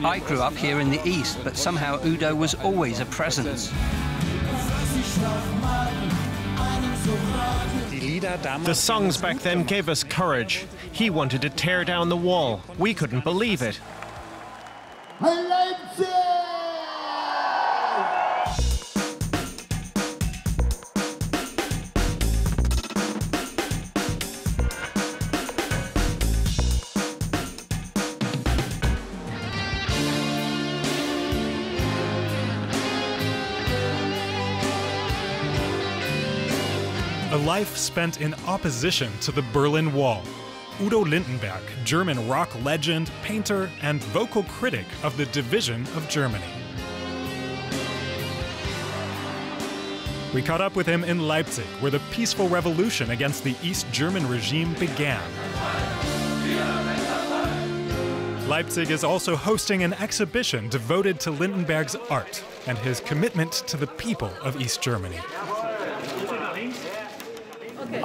I grew up here in the East, but somehow Udo was always a presence. The songs back then gave us courage. He wanted to tear down the wall. We couldn't believe it. Leipzig! A life spent in opposition to the Berlin Wall. Udo Lindenberg, German rock legend, painter, and vocal critic of the division of Germany. We caught up with him in Leipzig, where the peaceful revolution against the East German regime began. Leipzig is also hosting an exhibition devoted to Lindenberg's art and his commitment to the people of East Germany.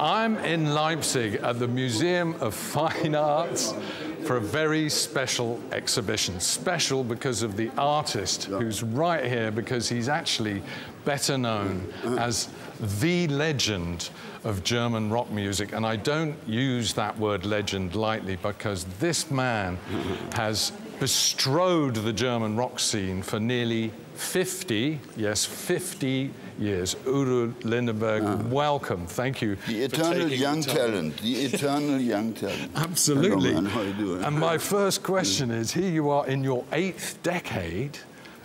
I'm in Leipzig at the Museum of Fine Arts for a very special exhibition. Special because of the artist who's right here, because he's actually better known as the legend of German rock music. And I don't use that word legend lightly, because this man has bestrode the German rock scene for nearly 50, yes, 50 years. Udo Lindenberg, welcome. Thank you. The eternal young talent. The eternal young talent. Absolutely. Hello, man. How are you doing? And my first question is, here you are in your 8th decade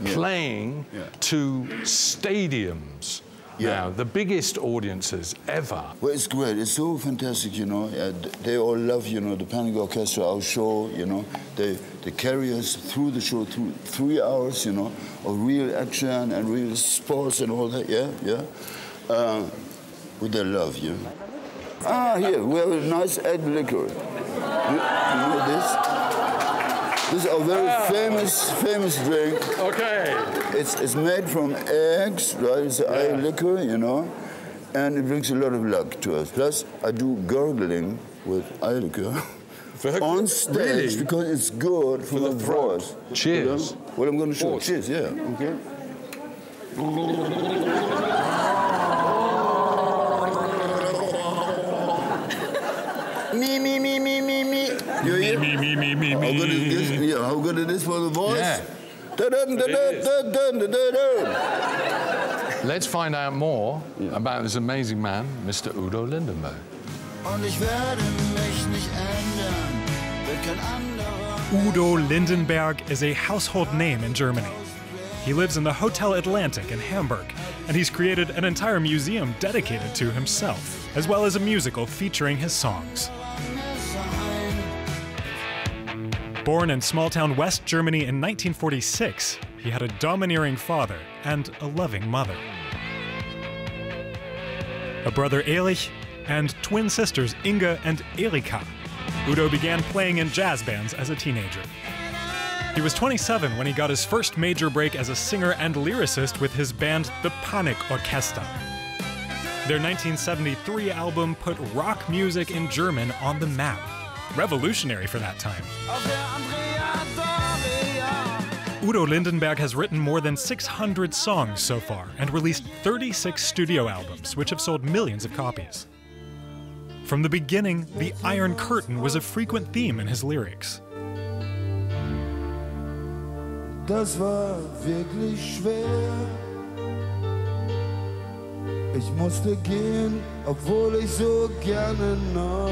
playing to stadiums. Now, the biggest audiences ever. Well, it's great. It's so fantastic, you know. They all love, you know, the Panikorchester, our show, you know. They carry us through the show, through 3 hours, you know, of real action and real sports and all that, with their love, you know. Ah, here, we have a nice egg liquor. You know this? This is a very famous drink. Okay. It's made from eggs, right? It's egg liquor, you know, and it brings a lot of luck to us. Plus, I do gurgling with egg liquor on stage because it's good for the voice. Cheers. You know? Well, I'm going to show you. Cheers, yeah. Okay. Me. You hear? Me. How good it is for the voice? Yeah. Let's find out more about this amazing man, Mr. Udo Lindenberg. Udo Lindenberg is a household name in Germany. He lives in the Hotel Atlantic in Hamburg, and he's created an entire museum dedicated to himself, as well as a musical featuring his songs. Born in small-town West Germany in 1946, he had a domineering father and a loving mother. A brother Erich and twin sisters Inga and Erika. Udo began playing in jazz bands as a teenager. He was 27 when he got his first major break as a singer and lyricist with his band, the Panikorchester. Their 1973 album put rock music in German on the map. Revolutionary for that time. Udo Lindenberg has written more than 600 songs so far and released 36 studio albums, which have sold millions of copies. From the beginning, the Iron Curtain was a frequent theme in his lyrics. Das war wirklich schwer. Ich musste gehen, obwohl ich so gerne noch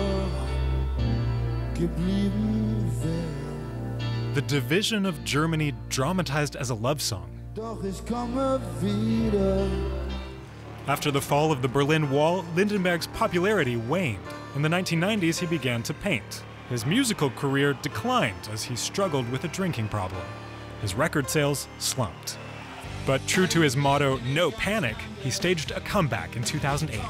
geblieben wäre. The division of Germany dramatized as a love song. Doch ich komme wieder. After the fall of the Berlin Wall, Lindenberg's popularity waned. In the 1990s, he began to paint. His musical career declined as he struggled with a drinking problem. His record sales slumped. But true to his motto, no panic, he staged a comeback in 2008.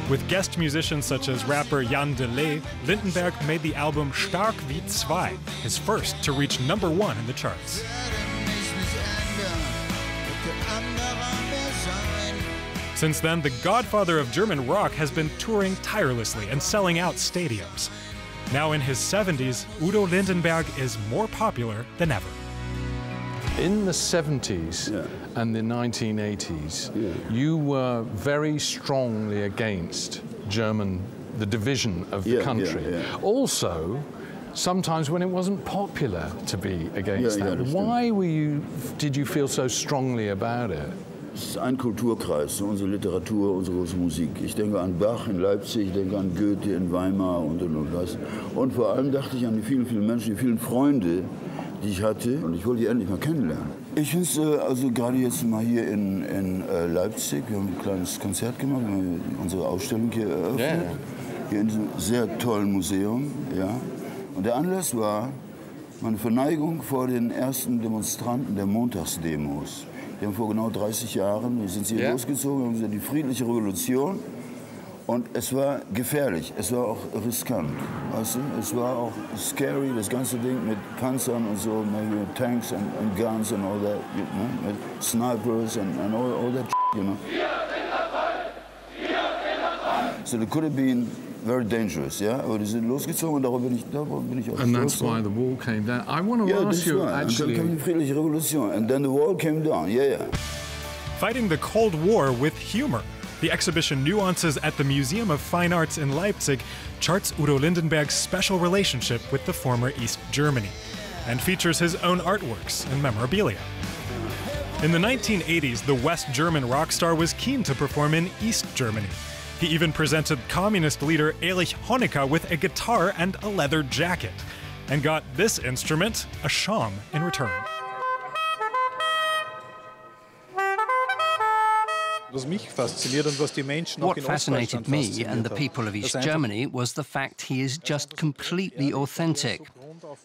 With guest musicians such as rapper Jan Delay, Lindenberg made the album Stark wie Zwei, his first to reach #1 in the charts. Since then, the Godfather of German Rock has been touring tirelessly and selling out stadiums. Now in his 70s, Udo Lindenberg is more popular than ever. In the 70s and the 1980s, you were very strongly against the division of the country. Also, sometimes when it wasn't popular to be against that. Why did you feel so strongly about it? Es ist ein Kulturkreis, unsere Literatur, unsere Musik. Ich denke an Bach in Leipzig, ich denke an Goethe in Weimar und was. Und vor allem dachte ich an die vielen, vielen Menschen, die vielen Freunde, die ich hatte. Und ich wollte die endlich mal kennenlernen. Ich finde es also gerade jetzt mal hier in Leipzig, wir haben ein kleines Konzert gemacht, wir haben unsere Ausstellung hier eröffnet. Hier in diesem sehr tollen Museum. Ja. Und der Anlass war meine Verneigung vor den ersten Demonstranten der Montagsdemos. Die haben vor genau 30 Jahren, sind sie losgezogen, haben gesagt, die friedliche Revolution. Und es war gefährlich, es war auch riskant, weißt du? Es war auch scary, das ganze Ding mit Panzern und so, mit Tanks and guns and all that, you know, mit snipers and all that, you know. So it could have been very dangerous, yeah. Aber die sind losgezogen und darüber bin ich auch. And that's why the wall came down. I want to ask you actually. And then came die friedliche Revolution, and then the wall came down. Fighting the Cold War with humor. The exhibition Nuances at the Museum of Fine Arts in Leipzig charts Udo Lindenberg's special relationship with the former East Germany and features his own artworks and memorabilia. In the 1980s, the West German rock star was keen to perform in East Germany. He even presented communist leader Erich Honecker with a guitar and a leather jacket, and got this instrument, a sham, in return. What fascinated me and the people of East Germany was the fact he is just completely authentic.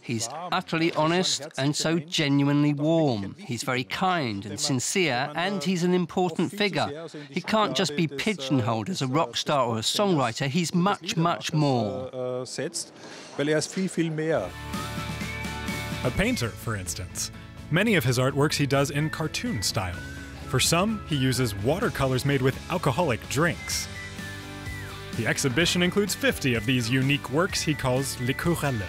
He's utterly honest and so genuinely warm. He's very kind and sincere, and he's an important figure. He can't just be pigeonholed as a rock star or a songwriter. He's much, much more. A painter, for instance. Many of his artworks he does in cartoon style. For some, he uses watercolors made with alcoholic drinks. The exhibition includes 50 of these unique works he calls Liquorelle.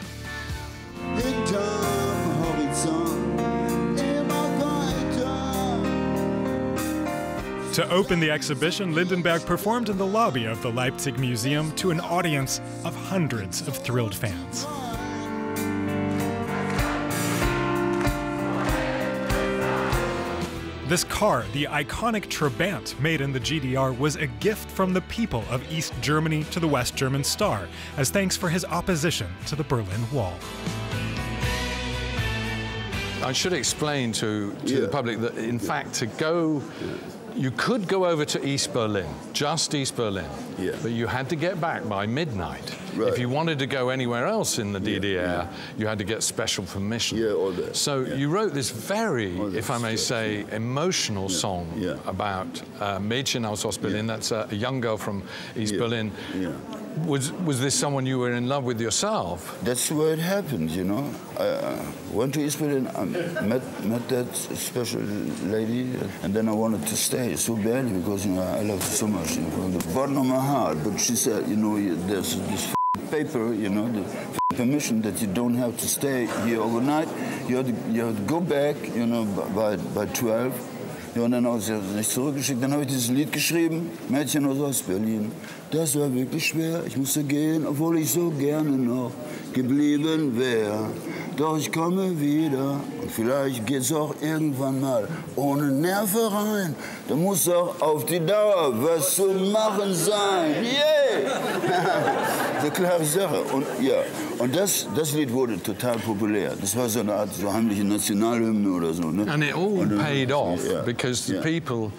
To open the exhibition, Lindenberg performed in the lobby of the Leipzig Museum to an audience of hundreds of thrilled fans. This car, the iconic Trabant made in the GDR, was a gift from the people of East Germany to the West German star, as thanks for his opposition to the Berlin Wall. I should explain to the public that, in fact, you could go over to East Berlin, just East Berlin, but you had to get back by midnight. Right. If you wanted to go anywhere else in the DDR, you had to get special permission. So you wrote this very, if I may say, emotional song about Mädchen aus Ostberlin. That's a young girl from East Berlin. Was this someone you were in love with yourself? That's the way it happened, you know. I went to East Berlin, met that special lady, and then I wanted to stay so badly because, you know, I loved her so much, you know, from the bottom of my heart. But she said, you know, there's this paper, you know, the permission that you don't have to stay here overnight. You have to go back, you know, by 12. Ja, und dann habe ich sie nicht zurückgeschickt. Dann habe ich dieses Lied geschrieben, Mädchen aus Ostberlin. Das war wirklich schwer, ich musste gehen, obwohl ich so gerne noch geblieben wäre. Doch ich komme wieder und vielleicht geht's auch irgendwann mal ohne Nerven rein. Da muss auch auf die Dauer was zu machen sein. Eine klare Sache. Und das Lied wurde total populär. Das war so eine Art so heimliche Nationalhymne oder so. Ne? And it all paid off because the people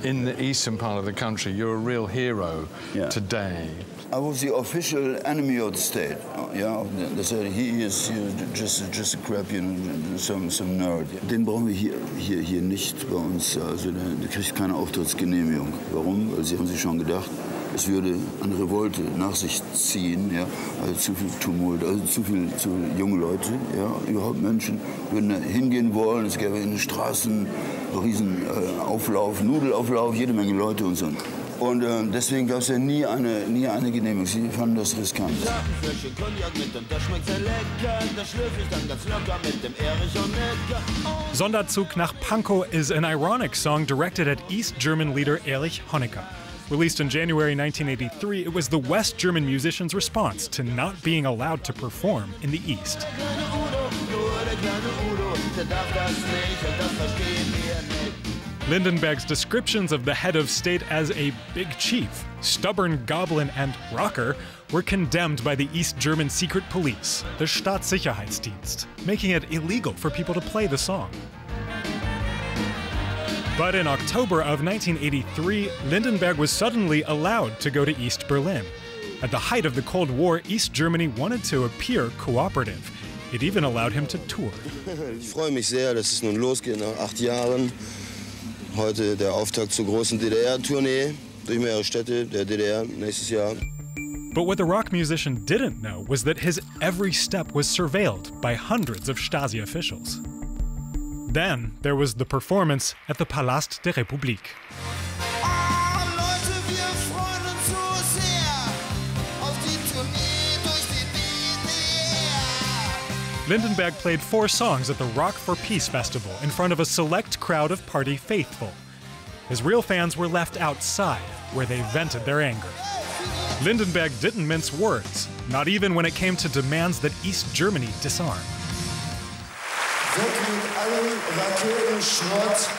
in the eastern part of the country, you're a real hero today. I was the official enemy of the state. Yeah, they said he is just a crap, you know, some nerd. Den brauchen wir hier nicht bei uns. Also der kriegt keine Auftrittsgenehmigung. Warum? Weil sie haben sich schon gedacht, es würde eine Revolte nach sich ziehen, ja, also zu viel Tumult, also zu viele junge Leute, ja, überhaupt Menschen würden da hingehen wollen. Es gäbe in den Straßen riesen Auflauf, Nudelauflauf, jede Menge Leute und so. Und deswegen gab es ja nie eine Genehmigung. Sie fanden das riskant. Sonderzug nach Pankow is an ironic song directed at East German leader Erich Honecker. Released in January 1983, it was the West German musicians' response to not being allowed to perform in the East. Lindenberg's descriptions of the head of state as a big chief, stubborn goblin, and rocker were condemned by the East German secret police, the Staatssicherheitsdienst, making it illegal for people to play the song. But in October of 1983, Lindenberg was suddenly allowed to go to East Berlin. At the height of the Cold War, East Germany wanted to appear cooperative. It even allowed him to tour. Ich freue mich sehr, dass es nun losgeht nach 8 Jahren. Heute der Auftakt zur großen DDR-Tournee durch mehrere Städte der DDR nächstes Jahr. But what the rock musician didn't know was that his every step was surveilled by hundreds of Stasi officials. Then there was the performance at the Palast der Republik. Lindenberg played 4 songs at the Rock for Peace Festival in front of a select crowd of party faithful. His real fans were left outside, where they vented their anger. Lindenberg didn't mince words, not even when it came to demands that East Germany disarm. Weg mit allem Raketenschrott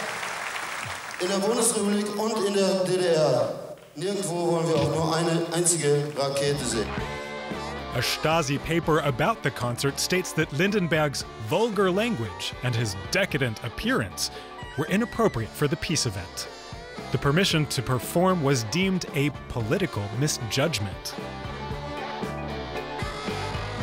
in der Bundesrepublik und in der DDR. Nirgendwo wollen wir auch nur eine einzige Rakete sehen. A Stasi paper about the concert states that Lindenberg's vulgar language and his decadent appearance were inappropriate for the peace event. The permission to perform was deemed a political misjudgment.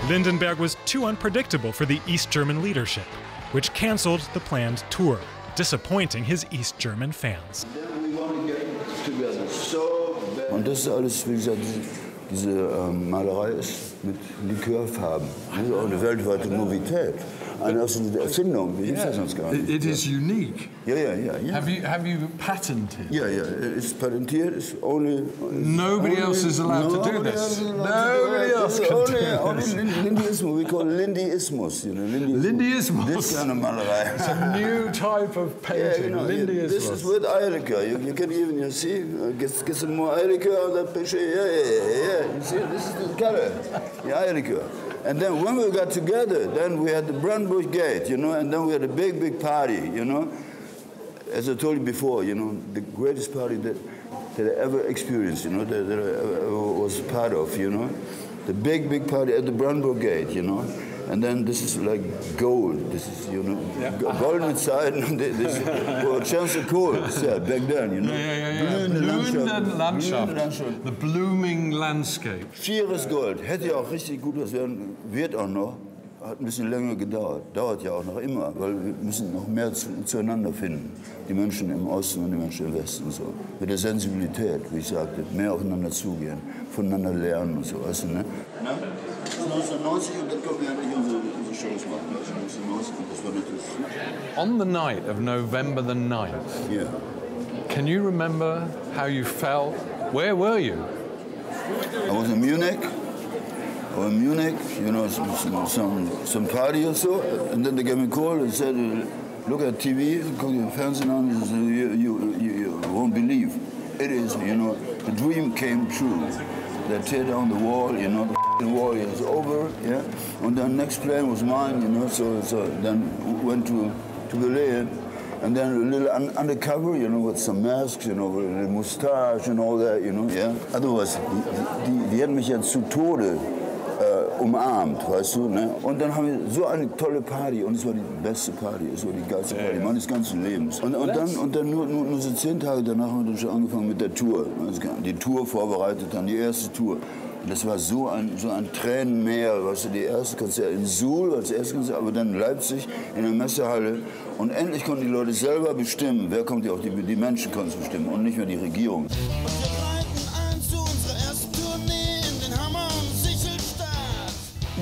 Lindenberg was too unpredictable for the East German leadership, which canceled the planned tour, disappointing his East German fans. Und das ist alles, wie gesagt, diese Malerei ist mit Likörfarben. Das ist auch eine weltweite Novität. Eine absolute Erfindung. Wie ist das sonst gar nicht? It is unique. Ja. Have you patented? Ja. It's patentiert. It's only. Nobody else is allowed to do this. Nobody else can do this. Only Lindyismus. We call it Lindyismus. You know, Lindyismus. This kind of Malerei. It's a new type of painting. Lindyismus. This is with Eierlikör. You can even, you see, get some more Eierlikör on that picture. Yeah. You see, this is the color. The Eierlikör. And then when we got together, then we had the Brandenburg Gate, you know, and then we had a big party, you know. As I told you before, you know, the greatest party that I ever experienced, you know, that I ever was part of, you know. The big party at the Brandenburg Gate, you know. And then this is like gold. This is, you know, golden side. This was chance of gold. Yeah, back then, you know. Yeah. Blühende Landschaft. The blooming landscape. Schieres Gold. Hätte ja auch richtig gut was werden. Wird auch noch. Hat ein bisschen länger gedauert. Dauert ja auch noch immer, weil wir müssen noch mehr zueinander finden. Die Menschen im Osten und die Menschen im Westen. So. Mit der Sensibilität, wie ich sagte. Mehr aufeinander zugehen. Voneinander lernen und so. Weißt du, ne? 1990 und dann können wir endlich unsere Shows machen. 1990, das war nicht das. On the night of November the 9th, Yeah. can you remember how you felt? Where were you? I was in Munich. You know, some party or so, and then they gave me a call and said, look at TV, guck dir Fernsehen an, and said, you won't believe. It is, you know, the dream came true. They tear down the wall, you know, the wall is over, yeah. And then next plane was mine, you know, so then went to Berlin. And then a little undercover, you know, with some masks, you know, with a mustache and all that, you know, yeah. Otherwise, die hätten mich ja zu Tode umarmt, weißt du, ne? Und dann haben wir so eine tolle Party und es war die beste Party, es war die geilste Party meines ganzen Lebens. Und dann nur so 10 Tage danach haben wir dann schon angefangen mit der Tour. Die Tour vorbereitet, dann die erste Tour. Und das war so ein Tränenmeer, weißt du, die erste Konzert in Suhl als erstes Konzert, aber dann in Leipzig in der Messehalle. Und endlich konnten die Leute selber bestimmen, wer kommt ja auch, die Menschen konnten es bestimmen und nicht mehr die Regierung.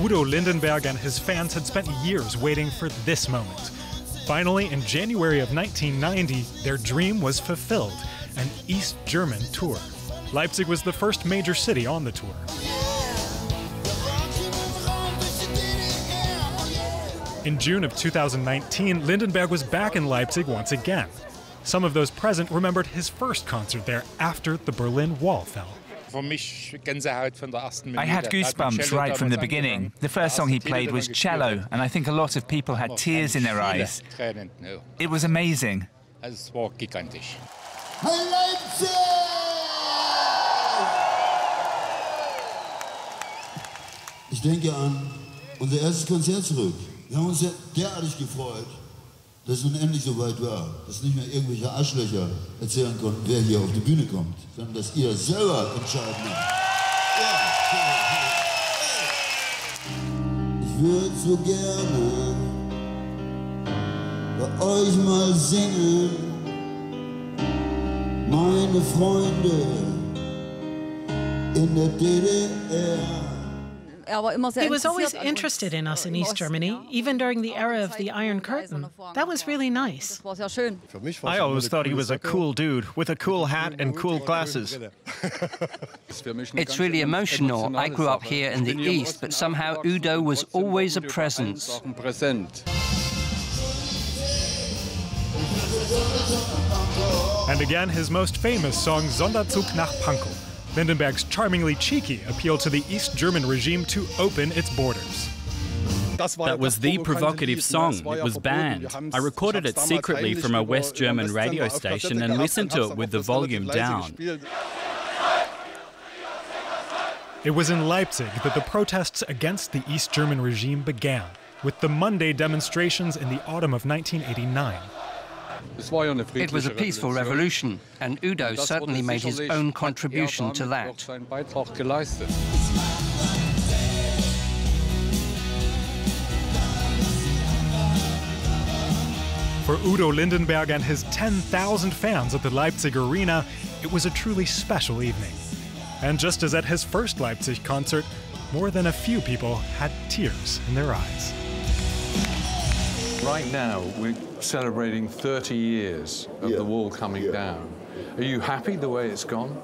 Udo Lindenberg and his fans had spent years waiting for this moment. Finally, in January of 1990, their dream was fulfilled, an East German tour. Leipzig was the first major city on the tour. In June of 2019, Lindenberg was back in Leipzig once again. Some of those present remembered his first concert there after the Berlin Wall fell. I had goosebumps right from the beginning. The first song he played was Cello, and I think a lot of people had tears in their eyes. It was amazing. Ich denke an unser erstes Konzert zurück. Wir haben uns ja derartig gefreut, dass es nun endlich so weit war, dass nicht mehr irgendwelche Arschlöcher erzählen konnten, wer hier auf die Bühne kommt, sondern dass ihr selber entscheiden habt. Ich würde so gerne bei euch mal singen, meine Freunde in der DDR. He was always interested in us in East Germany, even during the era of the Iron Curtain. That was really nice. I always thought he was a cool dude with a cool hat and cool glasses. It's really emotional. I grew up here in the East, but somehow Udo was always a presence. And again, his most famous song, Sonderzug nach Pankow. Lindenberg's charmingly cheeky appeal to the East German regime to open its borders. That was the provocative song. It was banned. I recorded it secretly from a West German radio station and listened to it with the volume down. It was in Leipzig that the protests against the East German regime began, with the Monday demonstrations in the autumn of 1989. It was a peaceful revolution, and Udo certainly made his own contribution to that. For Udo Lindenberg and his 10,000 fans at the Leipzig Arena, it was a truly special evening. And just as at his first Leipzig concert, more than a few people had tears in their eyes. Right now, we're celebrating 30 years of the wall coming down. Are you happy the way it's gone?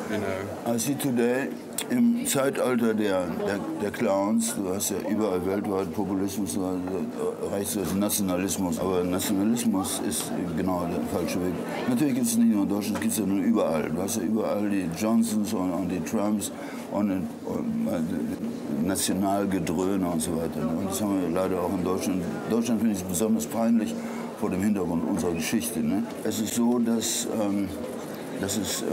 You know. I see today, im Zeitalter der Clowns, du hast ja überall weltweit Populismus, Rechtsnationalismus, aber Nationalismus ist genau der falsche Weg. Natürlich gibt es nicht nur in Deutschland, es gibt es ja nur überall. Du hast ja überall die Johnsons und die Trumps und Nationalgedröhne und so weiter. Und das haben wir leider auch in Deutschland. In Deutschland finde ich es besonders peinlich vor dem Hintergrund unserer Geschichte. Ne? Es ist so, dass es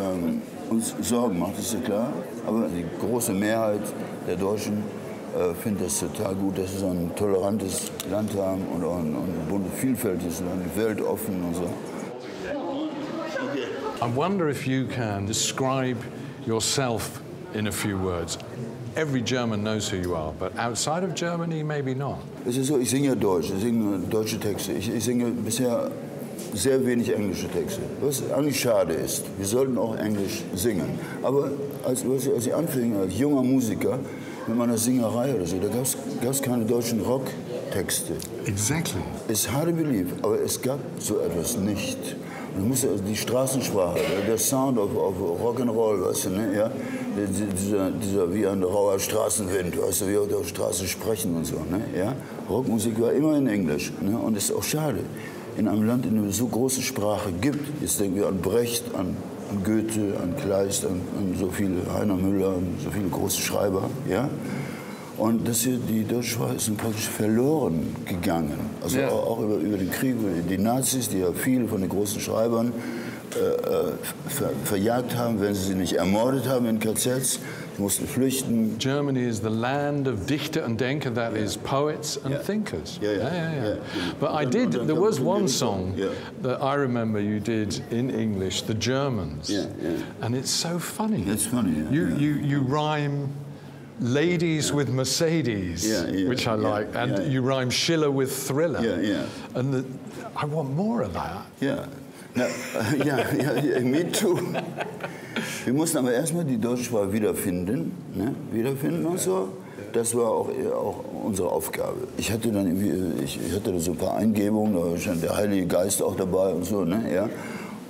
uns Sorgen macht, ist ja klar. Aber die große Mehrheit der Deutschen findet das total gut, dass wir so ein tolerantes Land haben und ein vielfältiges Land, weltoffen und so. I wonder if you can describe yourself in a few words. Every German knows who you are, but outside of Germany, maybe not. Es ist so, ich singe ja Deutsch, ich singe deutsche Texte. Ich singe bisher sehr wenig englische Texte, was eigentlich schade ist. Wir sollten auch Englisch singen. Aber als ich anfing, als junger Musiker, mit meiner Singerei oder so, da gab es keine deutschen Rocktexte. Exactly. It's hard to believe, aber es gab so etwas nicht. Man musste die Straßensprache, der Sound of Rock'n'Roll, weißt du, ne? Ja? Dieser wie ein rauer Straßenwind, weißt du, wie auf der Straße sprechen und so. Ne? Ja? Rockmusik war immer in Englisch, ne? Und das ist auch schade. In einem Land, in dem es so große Sprache gibt, jetzt denken wir an Brecht, an Goethe, an Kleist, an so viele, Heiner Müller, an so viele große Schreiber, ja? Und das hier, die deutsche Sprache ist praktisch verloren gegangen. Also ja. Auch über den Krieg, die Nazis, die ja viele von den großen Schreibern verjagt haben, wenn sie nicht ermordet haben in KZs. Sie mussten flüchten. Germany is the land of Dichter and Denker, that is poets and thinkers. Yeah. But there was one song that I remember you did in English, The Germans. And it's so funny. It's funny, You rhyme ladies with Mercedes, which I like, and you rhyme Schiller with Thriller. And I want more of that. Ja, me too. Wir mussten aber erstmal die deutsche Sprache wiederfinden, ne? Wiederfinden und so. Das war auch unsere Aufgabe. Ich hatte dann so ein paar Eingebungen, da war schon der Heilige Geist auch dabei und so, ne? Ja.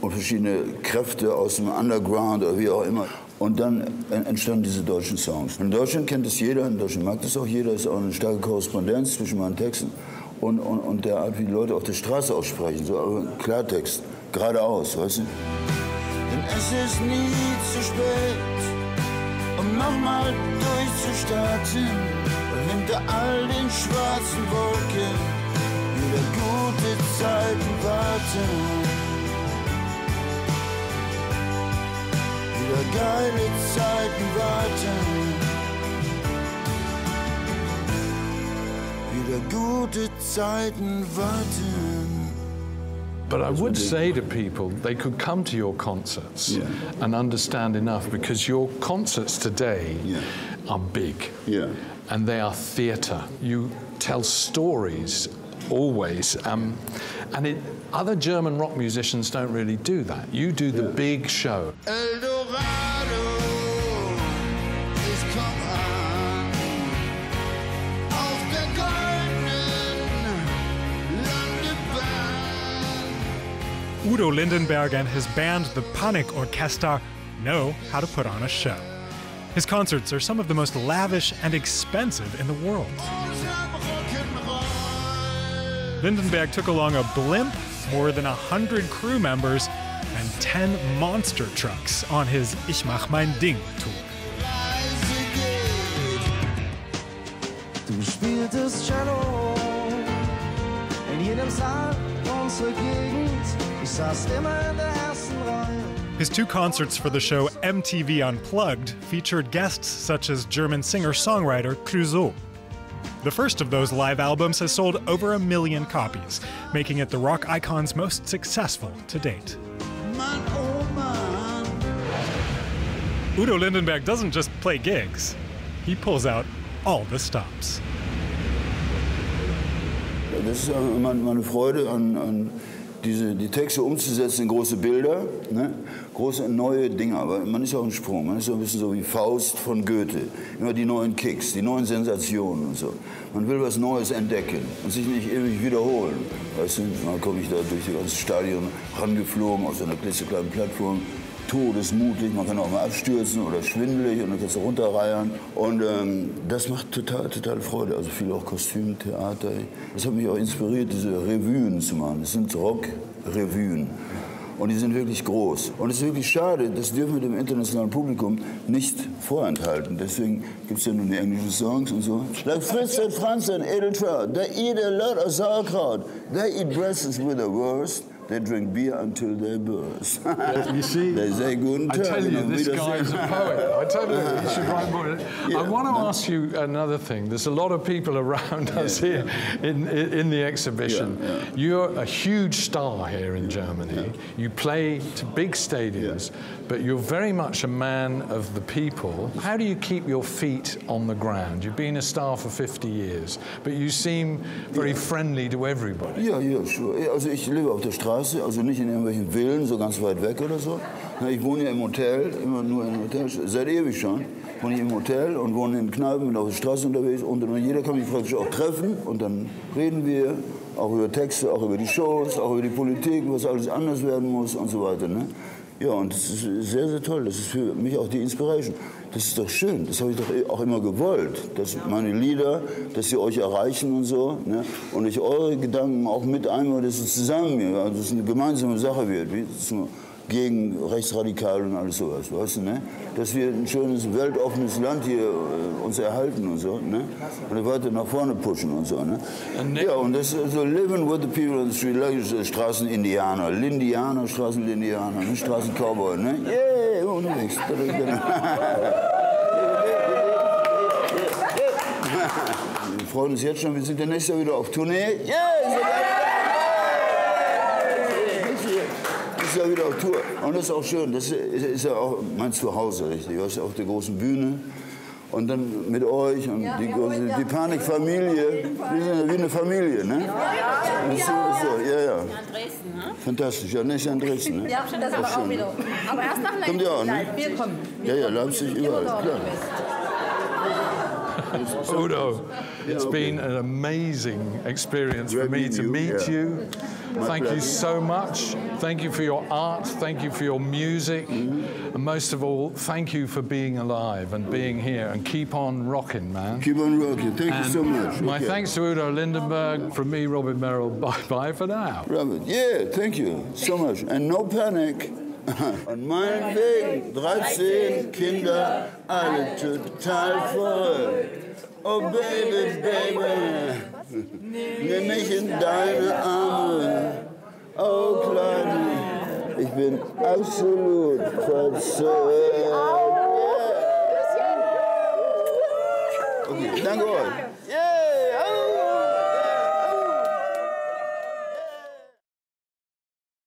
und verschiedene Kräfte aus dem Underground oder wie auch immer. Und dann entstanden diese deutschen Songs. In Deutschland kennt das jeder, in Deutschland mag das auch jeder, ist auch eine starke Korrespondenz zwischen meinen Texten und der Art, wie die Leute auf der Straße aussprechen, so Klartext, geradeaus, weißt du? Denn es ist nie zu spät, um nochmal durchzustarten. Und hinter all den schwarzen Wolken wieder gute Zeiten warten. Wieder geile Zeiten warten. Wieder gute Zeiten warten. But I would say to people, they could come to your concerts and understand enough, because your concerts today are big and they are theatre. You tell stories always, and other German rock musicians don't really do that. You do the big show. Udo Lindenberg and his band, the Panikorchester, know how to put on a show. His concerts are some of the most lavish and expensive in the world. Lindenberg took along a blimp, more than 100 crew members, and 10 monster trucks on his Ich mach mein Ding tour. Du spieltest Cello in jedem Saal unserer Gegend. Ich saß immer in der ersten Reihe. His 2 concerts for the show MTV Unplugged featured guests such as German singer-songwriter Clouseau. The first of those live albums has sold over 1 million copies, making it the rock icon's most successful to date. Man, oh man. Udo Lindenberg doesn't just play gigs, he pulls out all the stops. Das ist meine Freude an die Texte umzusetzen in große Bilder, ne? Große neue Dinge. Aber man ist auch ein Sprung, man ist so ein bisschen so wie Faust von Goethe. Immer die neuen Kicks, die neuen Sensationen und so. Man will was Neues entdecken und sich nicht ewig wiederholen. Weißt du, dann komme ich da durch das ganze Stadion rangeflogen auf so einer klitzekleinen Plattform. Todesmutig, man kann auch mal abstürzen oder schwindelig und dann kannst du runterreiern. Und das macht total Freude. Also viel auch Kostüm, Theater. Das hat mich auch inspiriert, diese Revuen zu machen. Das sind Rock-Revuen. Und die sind wirklich groß. Und es ist wirklich schade, das dürfen wir dem internationalen Publikum nicht vorenthalten. Deswegen gibt es ja nun die englischen Songs und so. Like Fritz and Franz and Edeltraut, they eat a lot of sauerkraut. They eat breakfast with the worst. They drink beer until they burst. You see, they say good. I tell you, this guy is a poet. I tell you, he should write more. I want to ask you another thing. There's a lot of people around us here in the exhibition. You're a huge star here in Germany. You play to big stadiums, but you're very much a man of the people. How do you keep your feet on the ground? You've been a star for 50 years, but you seem very friendly to everybody. Ja, sure. Also ich lebe auf der Straße. Also nicht in irgendwelchen Villen, so ganz weit weg oder so. Ich wohne ja im Hotel, immer nur im Hotel, seit ewig schon. Wohne ich im Hotel und wohne in Kneipen, bin auf der Straße unterwegs. Und jeder kann mich praktisch auch treffen und dann reden wir auch über Texte, auch über die Shows, auch über die Politik, was alles anders werden muss und so weiter. Ne? Ja, und das ist sehr, sehr toll. Das ist für mich auch die Inspiration. Das ist doch schön. Das habe ich doch auch immer gewollt. Dass meine Lieder, dass sie euch erreichen und so. Ne? Und ich eure Gedanken auch mit einmal, dass es zusammen, also dass es eine gemeinsame Sache wird. Wie gegen Rechtsradikale und alles sowas, weißt du, ne? Dass wir ein schönes, weltoffenes Land hier uns erhalten und so, ne? Und weiter nach vorne pushen und so, ne? Ja, und das ist so living with the people on the street, like Straßenindianer, Lindianer, Straßenlindianer, ne? Straßencowboy, ne? Yeah, unterwegs. Wir freuen uns jetzt schon, wir sind ja nächstes Jahr wieder auf Tournee. Ja wieder auf Tour. Und das ist auch schön. Das ist ja auch mein Zuhause, richtig. Du hast auf der großen Bühne. Und dann mit euch und die Panikfamilie. Wir sind ja wie eine Familie, ne? Das ist so, ja. Dresden, ne? Fantastisch. Ja, nächstes Jahr in Dresden, ne? Ja, das aber auch wieder. Aber erst nach Leipzig. Kommt ihr auch, ne? Wir kommen. Ja, Leipzig, überall, klar. Udo, it's been an amazing experience for me to meet you. Thank you so much. Thank you for your art. Thank you for your music. And most of all, thank you for being alive and being here. And keep on rocking, man. Keep on rocking. Thank you so much. My thanks to Udo Lindenberg. From me, Robert Merrill. Bye-bye for now. Robert, yeah, thank you so much. And no panic. An meinem Weg 13 Kinder, alle total verrückt. Oh Baby, Baby, nimm mich in deine Arme. Oh Kleine, ich bin absolut verzückt. Okay, danke euch.